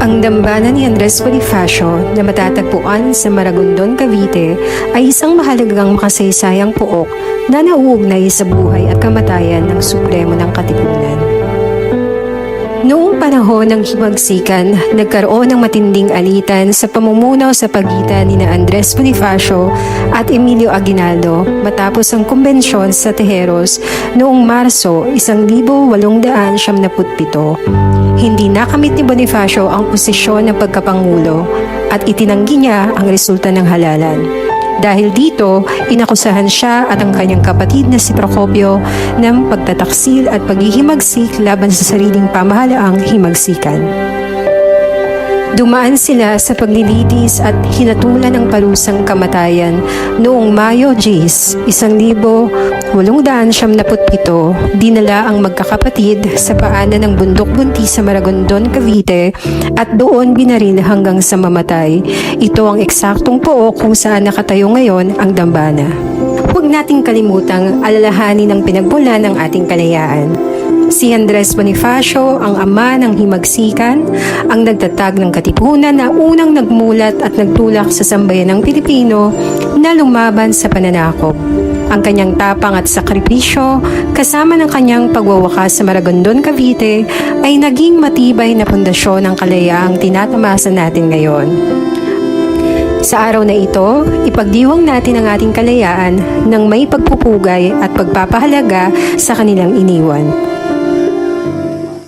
Ang dambana ni Andres Bonifacio na matatagpuan sa Maragondon, Cavite ay isang mahalagang makasaysayang pook na nauugnay sa buhay at kamatayan ng Supremo ng Katipunan. Noong panahon ng himagsikan, nagkaroon ng matinding alitan sa pamumuno sa pagitan ni Andres Bonifacio at Emilio Aguinaldo matapos ang kumbensyon sa Tejeros noong Marso 1897. Hindi nakamit ni Bonifacio ang posisyon ng pagkapangulo at itinanggi niya ang resulta ng halalan. Dahil dito, inakusahan siya at ang kanyang kapatid na si Procopio ng pagtataksil at paghihimagsik laban sa sariling pamahalaang himagsikan. Dumaan sila sa paglilitis at hinatulan ng parusang kamatayan noong Mayo 10, 1897, dinala ang magkakapatid sa paanan ng bundok buntis sa Maragondon, Cavite at doon binaril hanggang sa mamatay. Ito ang eksaktong pook kung saan nakatayo ngayon ang dambana. Huwag nating kalimutang alalahanin ang pinagmula ng ating kalayaan. Si Andres Bonifacio, ang ama ng himagsikan, ang nagtatag ng katipunan na unang nagmulat at nagtulak sa sambayanang Pilipino na lumaban sa pananakop. Ang kanyang tapang at sakripisyo, kasama ng kanyang pagwawakas sa Maragondon, Cavite, ay naging matibay na pundasyon ng kalayaang tinatamasa natin ngayon. Sa araw na ito, ipagdiwang natin ang ating kalayaan ng may pagpupugay at pagpapahalaga sa kanilang iniwan.